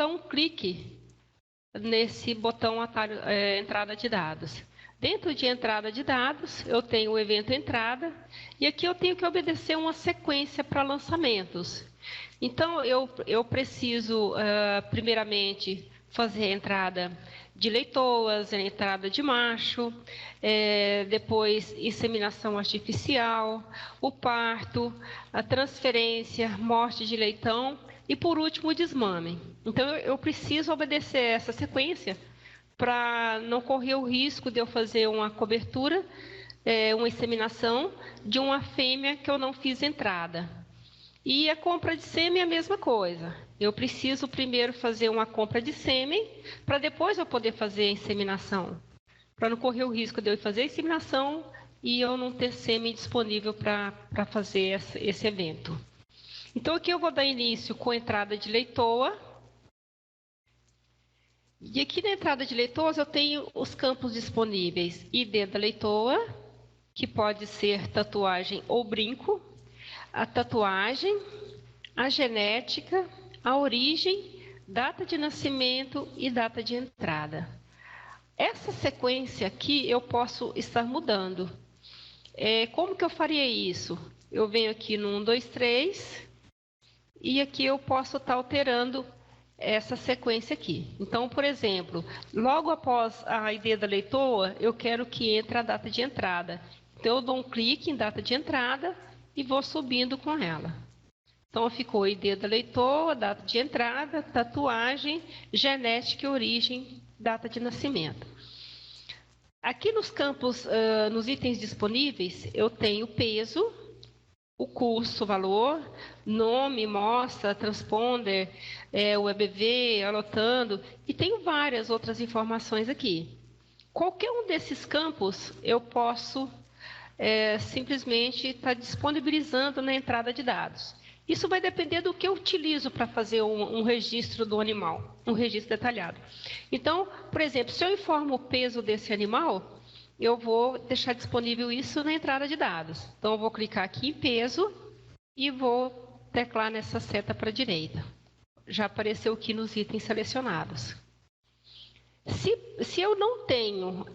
dar um clique nesse botão atalho, entrada de dados. Dentro de entrada de dados, eu tenho o evento entrada, e aqui eu tenho que obedecer uma sequência para lançamentos. Então, eu preciso, primeiramente, fazer a entrada de leitoas, a entrada de macho, depois inseminação artificial, o parto, a transferência, morte de leitão e, por último, o desmame. Então, eu preciso obedecer essa sequência para não correr o risco de eu fazer uma cobertura, uma inseminação de uma fêmea que eu não fiz entrada. E a compra de sêmen é a mesma coisa. Eu preciso primeiro fazer uma compra de sêmen, para depois eu poder fazer a inseminação. Para não correr o risco de eu fazer a inseminação e eu não ter sêmen disponível para fazer esse evento. Então, aqui eu vou dar início com a entrada de leitoa. E aqui na entrada de leitoas eu tenho os campos disponíveis. ID da leitoa, que pode ser tatuagem ou brinco, a tatuagem, a genética, a origem, data de nascimento e data de entrada. Essa sequência aqui eu posso estar mudando. Como que eu faria isso? Eu venho aqui no 1, 2, 3 e aqui eu posso estar alterando essa sequência aqui. Então, por exemplo, logo após a ID da leitoa, eu quero que entre a data de entrada. Então, eu dou um clique em data de entrada e vou subindo com ela. Então, ficou ID da leitoa, data de entrada, tatuagem, genética e origem, data de nascimento. Aqui nos campos, nos itens disponíveis, eu tenho peso, o custo, o valor, nome, mostra, transponder, o EBV, anotando, e tenho várias outras informações aqui. Qualquer um desses campos eu posso simplesmente estar disponibilizando na entrada de dados. Isso vai depender do que eu utilizo para fazer um registro do animal, um registro detalhado. Então, por exemplo, se eu informo o peso desse animal, eu vou deixar disponível isso na entrada de dados. Então, eu vou clicar aqui em peso e vou teclar nessa seta para a direita. Já apareceu aqui nos itens selecionados. Se eu não tenho...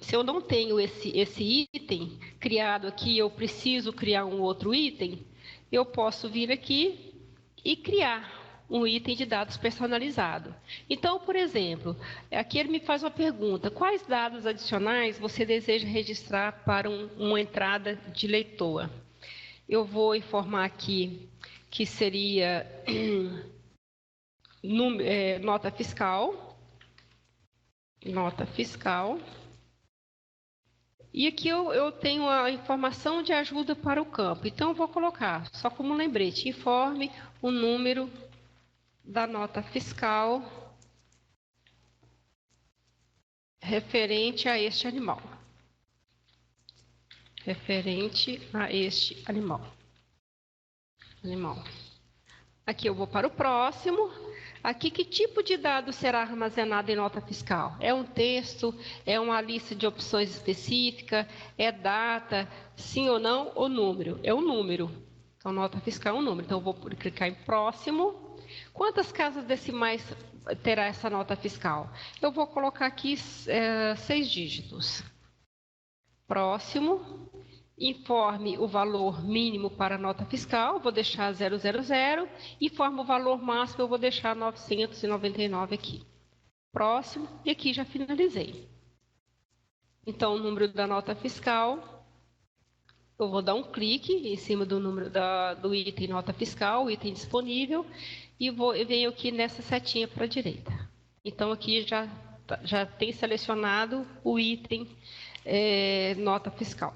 Se eu não tenho esse item criado aqui, eu preciso criar um outro item, eu posso vir aqui e criar um item de dados personalizado. Então, por exemplo, aqui ele me faz uma pergunta: quais dados adicionais você deseja registrar para uma entrada de leitoa? Eu vou informar aqui que seria nota fiscal. E aqui eu tenho a informação de ajuda para o campo. Então, eu vou colocar, só como um lembrete, informe o número da nota fiscal referente a este animal. Aqui eu vou para o próximo. Aqui, que tipo de dado será armazenado em nota fiscal? É um texto? É uma lista de opções específica? É data? Sim ou não? Ou número? É um número. Então, nota fiscal é um número. Então, eu vou clicar em próximo. Quantas casas decimais terá essa nota fiscal? Eu vou colocar aqui 6 dígitos. Próximo. Informe o valor mínimo para a nota fiscal, vou deixar 000, informa o valor máximo, eu vou deixar 999 aqui. Próximo, e aqui já finalizei. Então, o número da nota fiscal, eu vou dar um clique em cima do número do item nota fiscal, o item disponível, e venho aqui nessa setinha para a direita. Então, aqui já tem selecionado o item nota fiscal.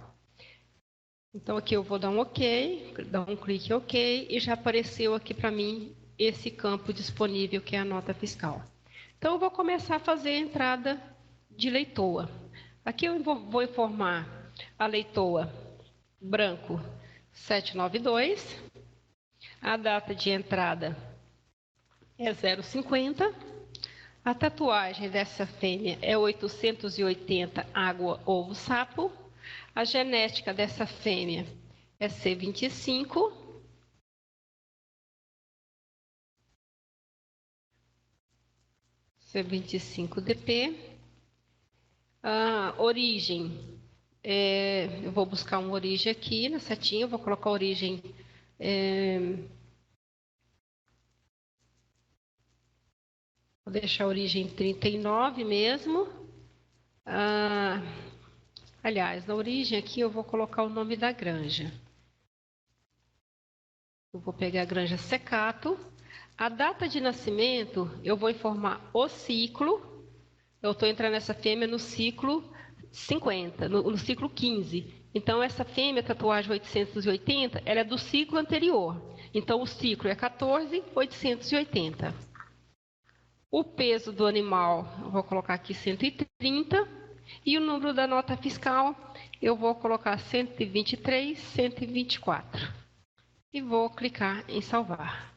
Então, aqui eu vou dar um OK, dar um clique em OK, e já apareceu aqui para mim esse campo disponível, que é a nota fiscal. Então, eu vou começar a fazer a entrada de leitoa. Aqui eu vou informar a leitoa branco 792, a data de entrada é 050, a tatuagem dessa fêmea é 880 água, ovo, sapo. A genética dessa fêmea é C25. Isso é 25 dp. Origem. Eu vou buscar uma origem aqui na setinha, eu vou colocar a origem. Vou deixar a origem 39 mesmo. Aliás, na origem aqui eu vou colocar o nome da granja. Eu vou pegar a granja Secato. A data de nascimento, eu vou informar o ciclo. Eu estou entrando nessa fêmea no ciclo 50, no ciclo 15. Então, essa fêmea, tatuagem 880, ela é do ciclo anterior. Então, o ciclo é 14,880. O peso do animal, eu vou colocar aqui 130. E o número da nota fiscal, eu vou colocar 123, 124. E vou clicar em salvar.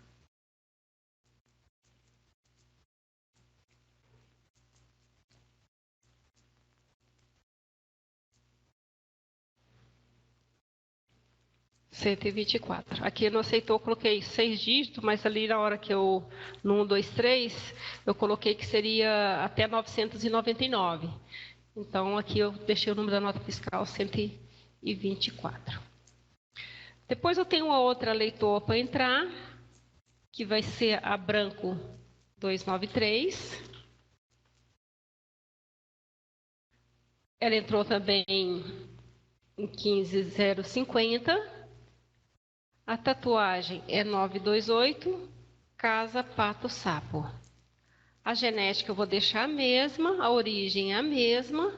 Aqui não aceitou, eu coloquei 6 dígitos, mas ali na hora que eu, no 1, 2, 3, eu coloquei que seria até 999. Então, aqui eu deixei o número da nota fiscal 124. Depois eu tenho uma outra leitora para entrar, que vai ser a branco 293. Ela entrou também em 15,050. A tatuagem é 928, casa, pato, sapo. A genética eu vou deixar a mesma, a origem é a mesma.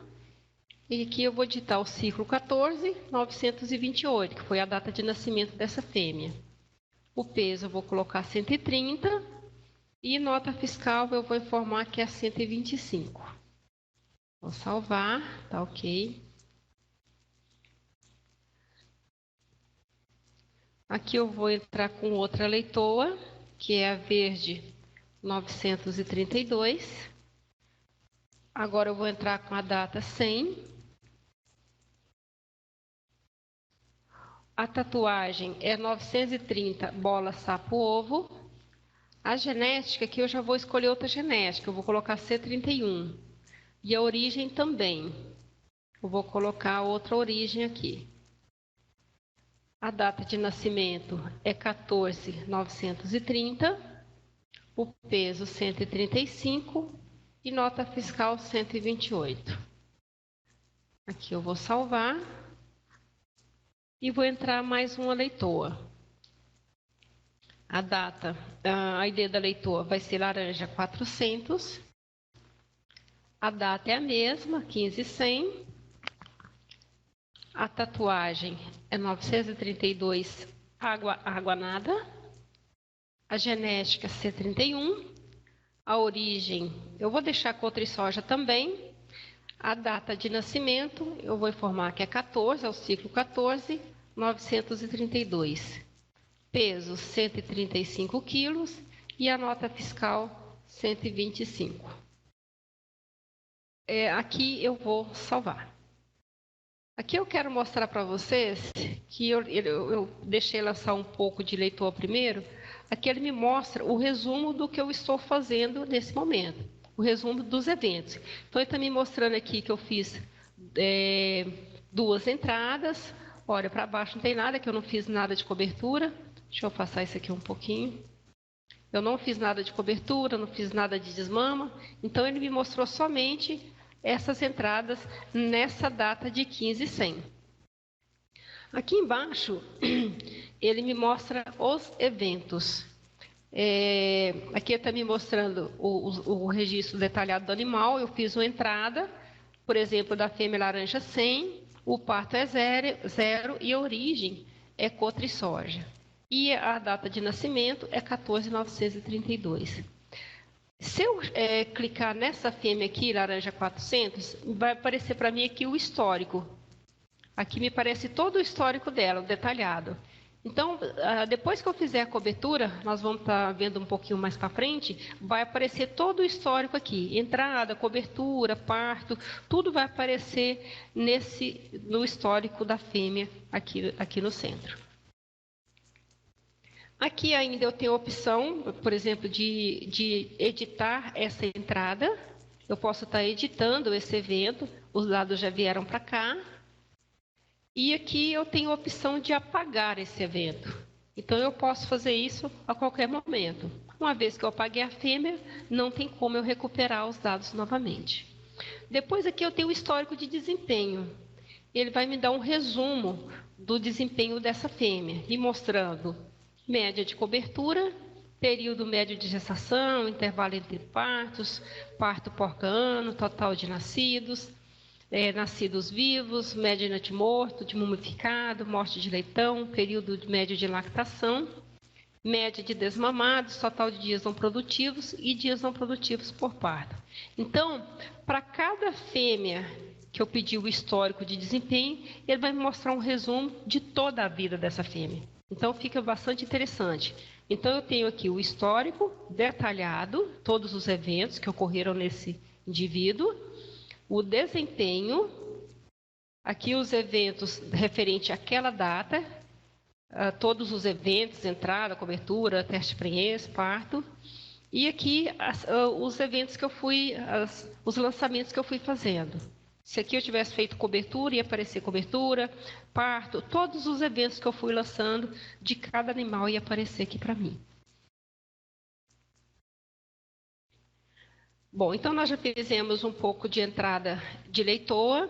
E aqui eu vou digitar o ciclo 14,928, que foi a data de nascimento dessa fêmea. O peso eu vou colocar 130 e nota fiscal eu vou informar que é 125. Vou salvar, tá ok. Aqui eu vou entrar com outra leitoa, que é a verde 932. Agora eu vou entrar com a data 100. A tatuagem é 930, bola, sapo, ovo. A genética, aqui eu já vou escolher outra genética, eu vou colocar C31. E a origem também. Eu vou colocar outra origem aqui. A data de nascimento é 14,930. O peso 135 e nota fiscal 128. Aqui eu vou salvar. E vou entrar mais uma leitoa. A data, a ID da leitoa vai ser laranja 400. A data é a mesma, 15,100. A tatuagem é 932, água nada. A genética C31. A origem, eu vou deixar cotrisoja também. A data de nascimento, eu vou informar que é 14, é o ciclo 14,932. Peso, 135 quilos e a nota fiscal, 125. Aqui eu vou salvar. Aqui eu quero mostrar para vocês que eu deixei lançar um pouco de leitor primeiro. Aqui ele me mostra o resumo do que eu estou fazendo nesse momento. O resumo dos eventos. Então, ele está me mostrando aqui que eu fiz 2 entradas. Olha, para baixo não tem nada, que eu não fiz nada de cobertura. Deixa eu passar isso aqui um pouquinho. Eu não fiz nada de cobertura, não fiz nada de desmama. Então, ele me mostrou somente essas entradas nessa data de 15/100. Aqui embaixo, ele me mostra os eventos. Aqui está me mostrando o registro detalhado do animal. Eu fiz uma entrada, por exemplo, da fêmea laranja 100, o parto é 0 e a origem é cotrisoja. E a data de nascimento é 14,932. Se eu clicar nessa fêmea aqui, laranja 400, vai aparecer para mim aqui o histórico. Aqui me aparece todo o histórico dela, o detalhado. Então, depois que eu fizer a cobertura, nós vamos estar vendo um pouquinho mais para frente, vai aparecer todo o histórico aqui. Entrada, cobertura, parto, tudo vai aparecer no histórico da fêmea aqui no centro. Aqui ainda eu tenho a opção, por exemplo, de editar essa entrada. Eu posso estar editando esse evento, os dados já vieram para cá. E aqui eu tenho a opção de apagar esse evento. Então, eu posso fazer isso a qualquer momento. Uma vez que eu apaguei a fêmea, não tem como eu recuperar os dados novamente. Depois aqui eu tenho o histórico de desempenho. Ele vai me dar um resumo do desempenho dessa fêmea, me mostrando média de cobertura, período médio de gestação, intervalo entre partos, parto porca-ano, total de nascidos, nascidos vivos, média de natimorto, de mumificado, morte de leitão, período médio de lactação, média de desmamados, total de dias não produtivos e dias não produtivos por parto. Então, para cada fêmea que eu pedi o histórico de desempenho, ele vai me mostrar um resumo de toda a vida dessa fêmea. Então, fica bastante interessante. Então, eu tenho aqui o histórico detalhado, todos os eventos que ocorreram nesse indivíduo, o desempenho, aqui os eventos referente àquela data, todos os eventos, entrada, cobertura, teste de prenhez, parto, e aqui os eventos que eu fui, os lançamentos que eu fui fazendo. Se aqui eu tivesse feito cobertura, ia aparecer cobertura, parto, todos os eventos que eu fui lançando de cada animal ia aparecer aqui para mim. Bom, então nós já fizemos um pouco de entrada de leitoa.